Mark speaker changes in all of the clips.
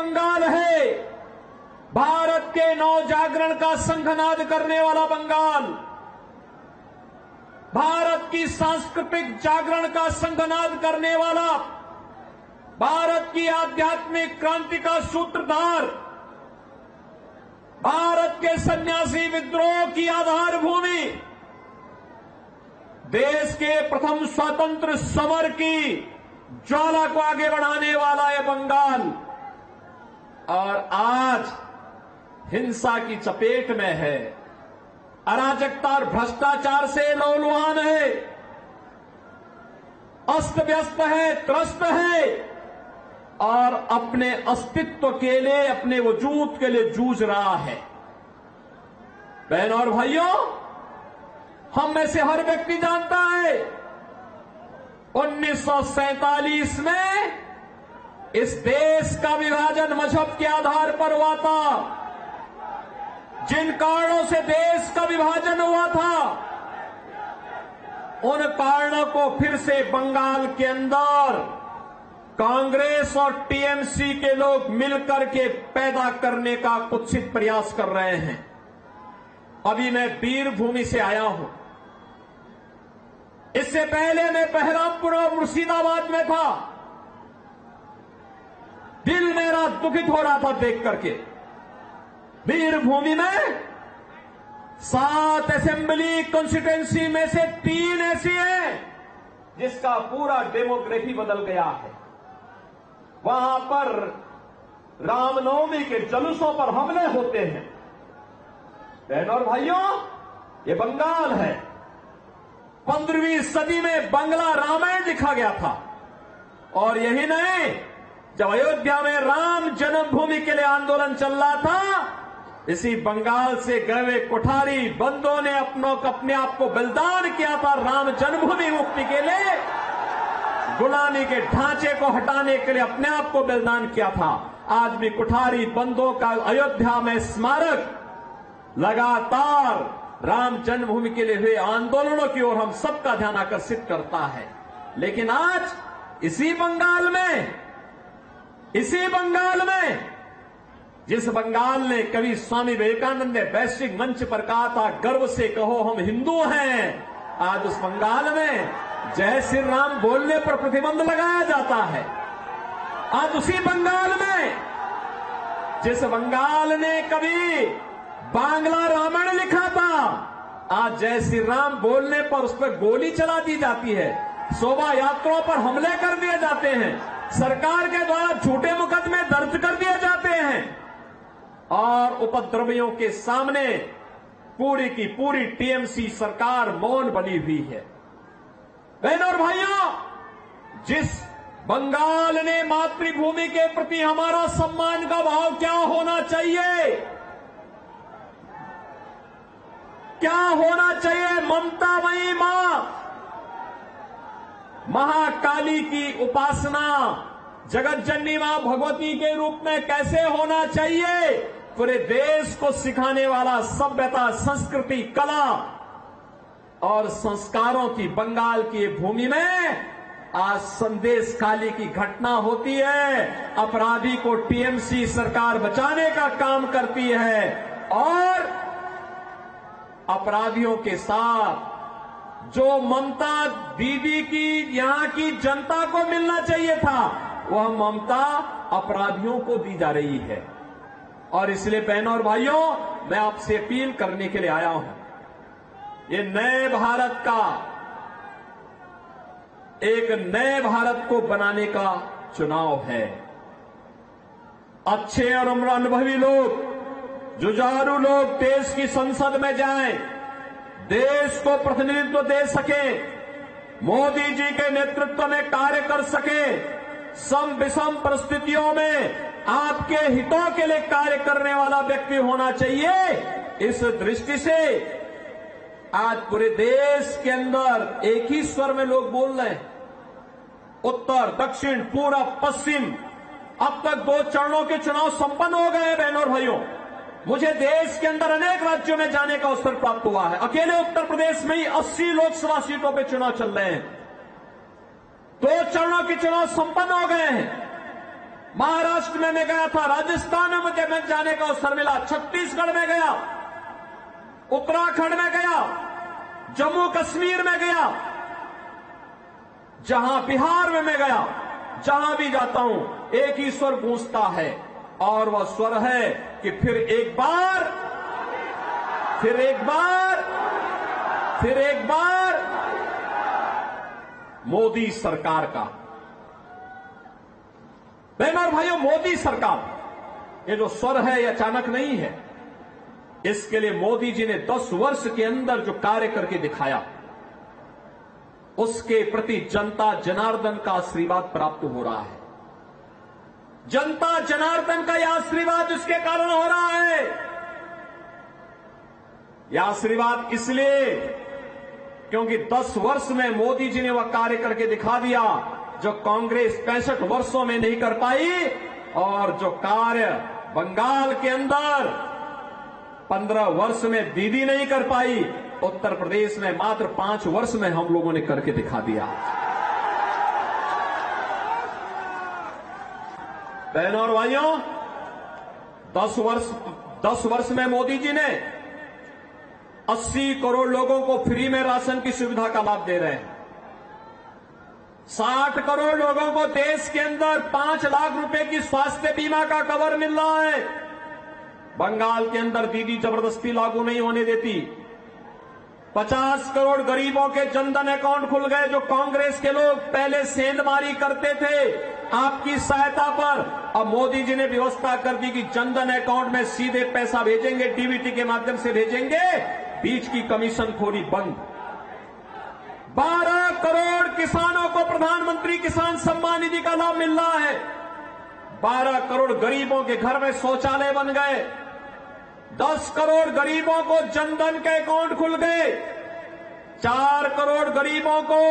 Speaker 1: बंगाल है, भारत के नव जागरण का शंखनाद करने वाला बंगाल, भारत की सांस्कृतिक जागरण का शंखनाद करने वाला, भारत की आध्यात्मिक क्रांति का सूत्रधार, भारत के सन्यासी विद्रोह की आधारभूमि, देश के प्रथम स्वतंत्र समर की ज्वाला को आगे बढ़ाने वाला है बंगाल। और आज हिंसा की चपेट में है, अराजकता और भ्रष्टाचार से लहूलुहान है, अस्त व्यस्त है, त्रस्त है और अपने अस्तित्व के लिए, अपने वजूद के लिए जूझ रहा है। बहनों और भाइयों, हम में से हर व्यक्ति जानता है 1947 में इस देश का विभाजन मजहब के आधार पर हुआ था। जिन कारणों से देश का विभाजन हुआ था, उन कारणों को फिर से बंगाल के अंदर कांग्रेस और टीएमसी के लोग मिलकर के पैदा करने का कुत्सित प्रयास कर रहे हैं। अभी मैं वीरभूमि से आया हूं। इससे पहले मैं बहरामपुर और मुर्शिदाबाद में था। दिल मेरा दुखित हो रहा था देख करके। वीरभूमि में 7 असेंबली कॉन्स्टिट्यूएंसी में से 3 ऐसी हैं जिसका पूरा डेमोग्राफी बदल गया है। वहां पर रामनवमी के जुलूसों पर हमले होते हैं। बहनों और भाइयों, ये बंगाल है। 15वीं सदी में बंगला रामायण लिखा गया था। और यही नहीं, जब अयोध्या में राम जन्मभूमि के लिए आंदोलन चल रहा था, इसी बंगाल से गए हुए कोठारी बंदों ने अपने आप को बलिदान किया था राम जन्मभूमि मुक्ति के लिए। गुलामी के ढांचे को हटाने के लिए अपने आप को बलिदान किया था। आज भी कुठारी बंदों का अयोध्या में स्मारक लगातार राम जन्मभूमि के लिए हुए आंदोलनों की ओर हम सबका ध्यान आकर्षित करता है। लेकिन आज इसी बंगाल में जिस बंगाल ने कभी स्वामी विवेकानंद ने वैश्विक मंच पर कहा था, गर्व से कहो हम हिंदू हैं, आज उस बंगाल में जय श्री राम बोलने पर प्रतिबंध लगाया जाता है। आज उसी बंगाल में, जिस बंगाल ने कभी बांग्ला रामायण लिखा था, आज जय श्री राम बोलने पर उस पर गोली चला दी जाती है, शोभा यात्राओं पर हमले कर दिए जाते हैं, सरकार के द्वारा झूठे मुकदमे दर्ज कर दिए जाते हैं और उपद्रवियों के सामने पूरी की पूरी टीएमसी सरकार मौन बनी हुई है। बहनों और भाइयों, जिस बंगाल ने मातृभूमि के प्रति हमारा सम्मान का भाव क्या होना चाहिए, क्या होना चाहिए, ममतामयी मां महाकाली की उपासना जगत जननी मां भगवती के रूप में कैसे होना चाहिए, पूरे देश को सिखाने वाला सभ्यता, संस्कृति, कला और संस्कारों की बंगाल की भूमि में आज संदेश खाली की घटना होती है। अपराधी को टीएमसी सरकार बचाने का काम करती है और अपराधियों के साथ जो ममता दीदी की यहां की जनता को मिलना चाहिए था, वह ममता अपराधियों को दी जा रही है। और इसलिए बहनों और भाइयों, मैं आपसे अपील करने के लिए आया हूं, ये नए भारत का, एक नए भारत को बनाने का चुनाव है। अच्छे और अनुभवी लोग, जुझारू लोग देश की संसद में जाएं, देश को प्रतिनिधित्व दे सके, मोदी जी के नेतृत्व में कार्य कर सके, सम विषम परिस्थितियों में आपके हितों के लिए कार्य करने वाला व्यक्ति होना चाहिए। इस दृष्टि से आज पूरे देश के अंदर एक ही स्वर में लोग बोल रहे हैं, उत्तर, दक्षिण, पूरब, पश्चिम। अब तक 2 चरणों के चुनाव संपन्न हो गए हैं। बहनों और भाइयों, मुझे देश के अंदर अनेक राज्यों में जाने का अवसर प्राप्त हुआ है। अकेले उत्तर प्रदेश में ही 80 लोकसभा सीटों पे चुनाव चल रहे हैं। 2 चरणों के चुनाव संपन्न हो गए हैं। महाराष्ट्र में मैं गया था, राजस्थान में मुझे जाने का अवसर मिला, छत्तीसगढ़ में गया, उत्तराखंड में गया, जम्मू कश्मीर में गया, जहां बिहार में मैं गया, जहां भी जाता हूं एक ही स्वर गूंजता है, और वह स्वर है कि फिर एक बार, फिर एक बार, फिर एक बार मोदी सरकार का। बहनों और भाइयों, मोदी सरकार, ये जो स्वर है ये अचानक नहीं है। इसके लिए मोदी जी ने 10 वर्ष के अंदर जो कार्य करके दिखाया, उसके प्रति जनता जनार्दन का आशीर्वाद प्राप्त हो रहा है। जनता जनार्दन का यह आशीर्वाद इसके कारण हो रहा है। यह आशीर्वाद इसलिए क्योंकि 10 वर्ष में मोदी जी ने वह कार्य करके दिखा दिया जो कांग्रेस 65 वर्षों में नहीं कर पाई, और जो कार्य बंगाल के अंदर 15 वर्ष में दीदी नहीं कर पाई, उत्तर प्रदेश में मात्र 5 वर्ष में हम लोगों ने करके दिखा दिया। बहनों और भाइयों, 10 वर्ष में मोदी जी ने 80 करोड़ लोगों को फ्री में राशन की सुविधा का लाभ दे रहे हैं। 60 करोड़ लोगों को देश के अंदर 5 लाख रुपए की स्वास्थ्य बीमा का कवर मिल रहा है। बंगाल के अंदर दीदी जबरदस्ती लागू नहीं होने देती। 50 करोड़ गरीबों के जनधन अकाउंट खुल गए। जो कांग्रेस के लोग पहले सेंधमारी करते थे आपकी सहायता पर, अब मोदी जी ने व्यवस्था कर दी कि जनधन अकाउंट में सीधे पैसा भेजेंगे, डीबीटी के माध्यम से भेजेंगे, बीच की कमीशन खोरी बंद। 12 करोड़ किसानों को प्रधानमंत्री किसान सम्मान निधि का लाभ मिल रहा है। 12 करोड़ गरीबों के घर में शौचालय बन गए। 10 करोड़ गरीबों को जनधन के अकाउंट खुल गए। 4 करोड़ गरीबों को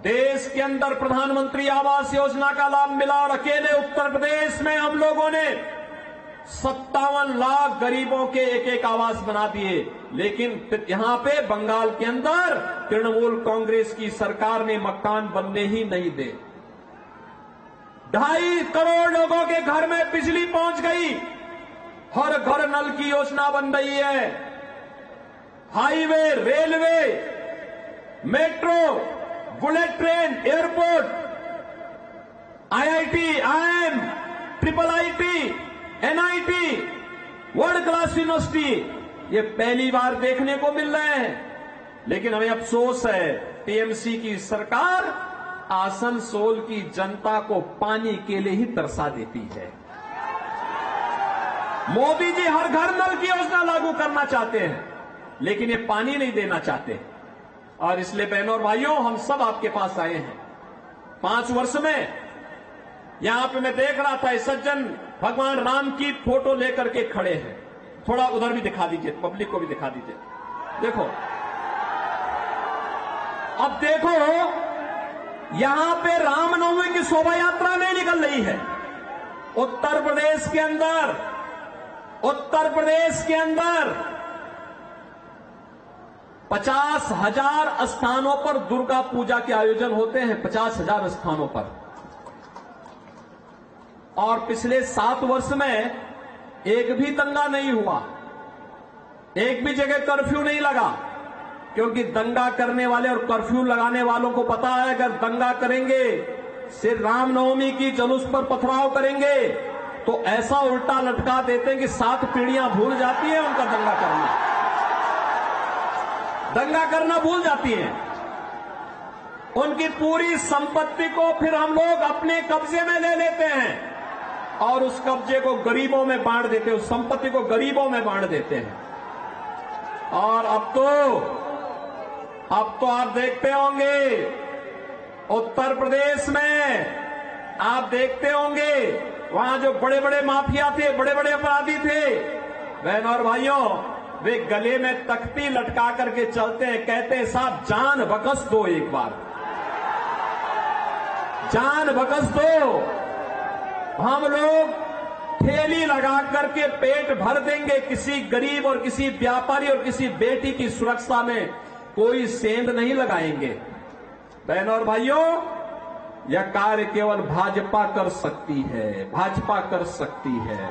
Speaker 1: देश के अंदर प्रधानमंत्री आवास योजना का लाभ मिला, और अकेले उत्तर प्रदेश में हम लोगों ने 57 लाख गरीबों के एक आवास बना दिए। लेकिन यहां पे बंगाल के अंदर तृणमूल कांग्रेस की सरकार ने मकान बनने ही नहीं दे। 2.5 करोड़ लोगों के घर में बिजली पहुंच गई। हर घर नल की योजना बन रही है। Highway, railway, metro, bullet train, airport, IIT, IIM, triple IT, NIT, world class university, ये पहली बार देखने को मिल रहे हैं। लेकिन हमें अफसोस है, टीएमसी की सरकार आसनसोल की जनता को पानी के लिए ही तरसा देती है। मोदी जी हर घर नल की योजना लागू करना चाहते हैं, लेकिन ये पानी नहीं देना चाहते। और इसलिए बहनों और भाइयों, हम सब आपके पास आए हैं। 5 वर्ष में यहां पे मैं देख रहा था, सज्जन भगवान राम की फोटो लेकर के खड़े हैं। थोड़ा उधर भी दिखा दीजिए, पब्लिक को भी दिखा दीजिए। देखो, अब देखो, यहां पे रामनवमी की शोभा यात्रा नहीं निकल रही है। उत्तर प्रदेश के अंदर 50,000 स्थानों पर दुर्गा पूजा के आयोजन होते हैं। 50,000 स्थानों पर। और पिछले 7 वर्ष में एक भी दंगा नहीं हुआ, एक भी जगह कर्फ्यू नहीं लगा, क्योंकि दंगा करने वाले और कर्फ्यू लगाने वालों को पता है, अगर दंगा करेंगे, सिर्फ रामनवमी की जुलूस पर पथराव करेंगे, तो ऐसा उल्टा लटका देते हैं कि 7 पीढ़ियां भूल जाती है उनका दंगा करना भूल जाती हैं। उनकी पूरी संपत्ति को फिर हम लोग अपने कब्जे में ले लेते हैं, और उस कब्जे को गरीबों में बांट देते हैं, उस संपत्ति को गरीबों में बांट देते हैं। और अब तो आप देखते होंगे, उत्तर प्रदेश में आप देखते होंगे, वहां जो बड़े बड़े माफिया थे, बड़े बड़े अपराधी थे, बहनों और भाइयों, वे गले में तख्ती लटका करके चलते हैं, कहते हैं साहब जान बख्श दो, एक बार जान बख्श दो, हम लोग ठेली लगा करके पेट भर देंगे। किसी गरीब और किसी व्यापारी और किसी बेटी की सुरक्षा में कोई सेंध नहीं लगाएंगे। बहनों और भाइयों, यह कार्य केवल भाजपा कर सकती है, भाजपा कर सकती है।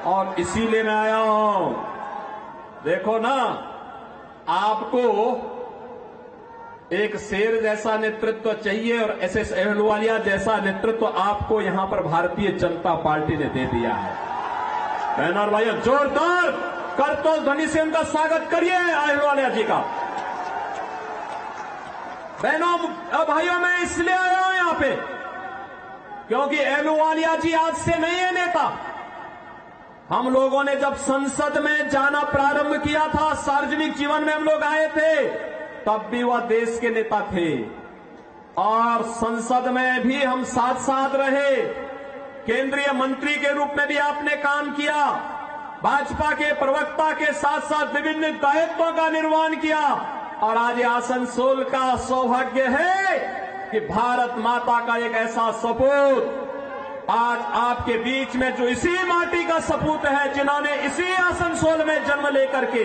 Speaker 1: और इसीलिए मैं आया हूं। देखो ना, आपको एक शेर जैसा नेतृत्व चाहिए और एसएस अहलुवालिया जैसा नेतृत्व आपको यहां पर भारतीय जनता पार्टी ने दे दिया है। बहन और भाइयों, जोरदार करतोल ध्वनि से उनका स्वागत करिए अहलुवालिया जी का। बहनों भाइयों, मैं इसलिए आया हूं यहां पे क्योंकि अहलुवालिया जी आज से नहीं है नेता। हम लोगों ने जब संसद में जाना प्रारंभ किया था, सार्वजनिक जीवन में हम लोग आए थे, तब भी वह देश के नेता थे और संसद में भी हम साथ साथ रहे। केंद्रीय मंत्री के रूप में भी आपने काम किया, भाजपा के प्रवक्ता के साथ साथ विभिन्न दायित्वों का निर्वहन किया और आज आसनसोल का सौभाग्य है कि भारत माता का एक ऐसा सपूत आज आपके बीच में, जो इसी माटी का सपूत है, जिन्होंने इसी आसनसोल में जन्म लेकर के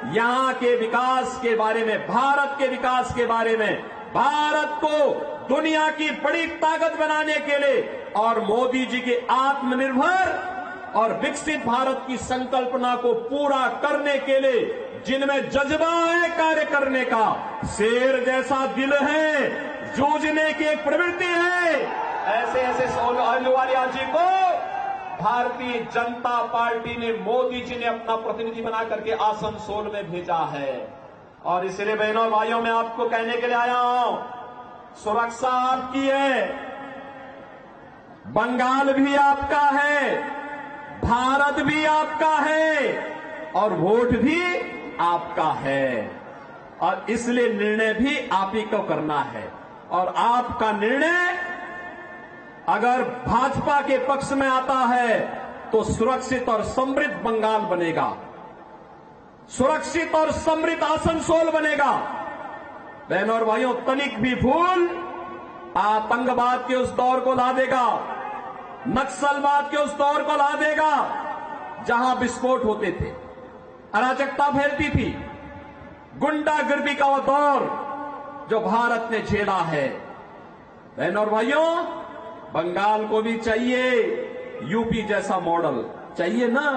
Speaker 1: यहां के विकास के बारे में, भारत के विकास के बारे में, भारत को दुनिया की बड़ी ताकत बनाने के लिए और मोदी जी के आत्मनिर्भर और विकसित भारत की संकल्पना को पूरा करने के लिए जिनमें जज्बा है कार्य करने का, शेर जैसा दिल है, जूझने की एक प्रवृत्ति है, ऐसे अहलुवालिया जी को भारतीय जनता पार्टी ने, मोदी जी ने अपना प्रतिनिधि बना करके आसनसोल में भेजा है। और इसलिए बहनों और भाइयों, मैं आपको कहने के लिए आया हूं, सुरक्षा आपकी है, बंगाल भी आपका है, भारत भी आपका है और वोट भी आपका है। और इसलिए निर्णय भी आप ही को करना है। और आपका निर्णय अगर भाजपा के पक्ष में आता है तो सुरक्षित और समृद्ध बंगाल बनेगा, सुरक्षित और समृद्ध आसनसोल बनेगा। बहनों और भाइयों, तनिक भी भूल आतंकवाद के उस दौर को ला देगा, नक्सलवाद के उस दौर को ला देगा जहां विस्फोट होते थे, अराजकता फैलती थी, गुंडागर्दी का वो दौर जो भारत ने झेला है। बहनों और भाइयों, बंगाल को भी चाहिए यूपी जैसा मॉडल, चाहिए ना।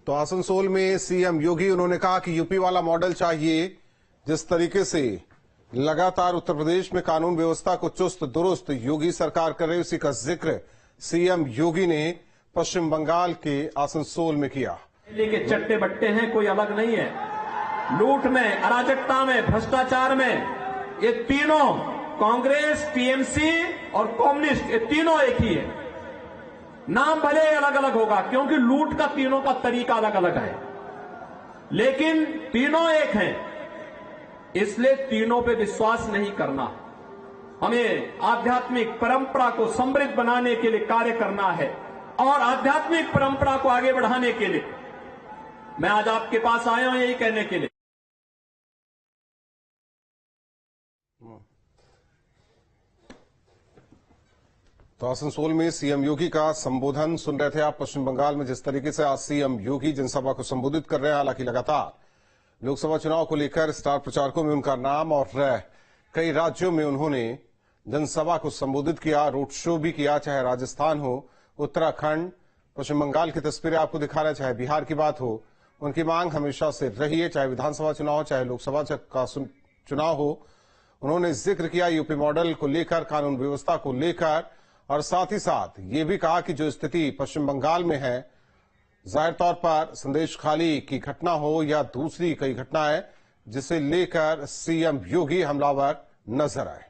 Speaker 2: तो आसनसोल में सीएम योगी, उन्होंने कहा कि यूपी वाला मॉडल चाहिए। जिस तरीके से लगातार उत्तर प्रदेश में कानून व्यवस्था को चुस्त दुरुस्त योगी सरकार कर रही, उसी का जिक्र सीएम योगी ने पश्चिम बंगाल के आसनसोल में किया।
Speaker 1: के चट्टे बट्टे हैं, कोई अलग नहीं है। लूट में, अराजकता में, भ्रष्टाचार में, ये तीनों, कांग्रेस, टीएमसी और कम्युनिस्ट, ये तीनों एक ही है। नाम भले अलग अलग होगा क्योंकि लूट का तीनों का तरीका अलग अलग है, लेकिन तीनों एक हैं। इसलिए तीनों पे विश्वास नहीं करना। हमें आध्यात्मिक परंपरा को समृद्ध बनाने के लिए कार्य करना है और आध्यात्मिक परंपरा को आगे बढ़ाने के लिए मैं आज आपके पास आया हूं, यही कहने के लिए।
Speaker 2: तो आसनसोल में सीएम योगी का संबोधन सुन रहे थे आप। पश्चिम बंगाल में जिस तरीके से आज सीएम योगी जनसभा को संबोधित कर रहे हैं, हालांकि लगातार लोकसभा चुनाव को लेकर स्टार प्रचारकों में उनका नाम और कई राज्यों में उन्होंने जनसभा को संबोधित किया, रोड शो भी किया, चाहे राजस्थान हो, उत्तराखंड, पश्चिम बंगाल की तस्वीरें आपको दिखा रहे हैं, चाहे बिहार की बात हो। उनकी मांग हमेशा से रही है, चाहे विधानसभा चुनाव हो, चाहे लोकसभा का चुनाव हो। उन्होंने जिक्र किया यूपी मॉडल को लेकर, कानून व्यवस्था को लेकर, और साथ ही साथ ये भी कहा कि जो स्थिति पश्चिम बंगाल में है, जाहिर तौर पर संदेश खाली की घटना हो या दूसरी कई घटनाएं, जिसे लेकर सीएम योगी हमलावर नजर आए।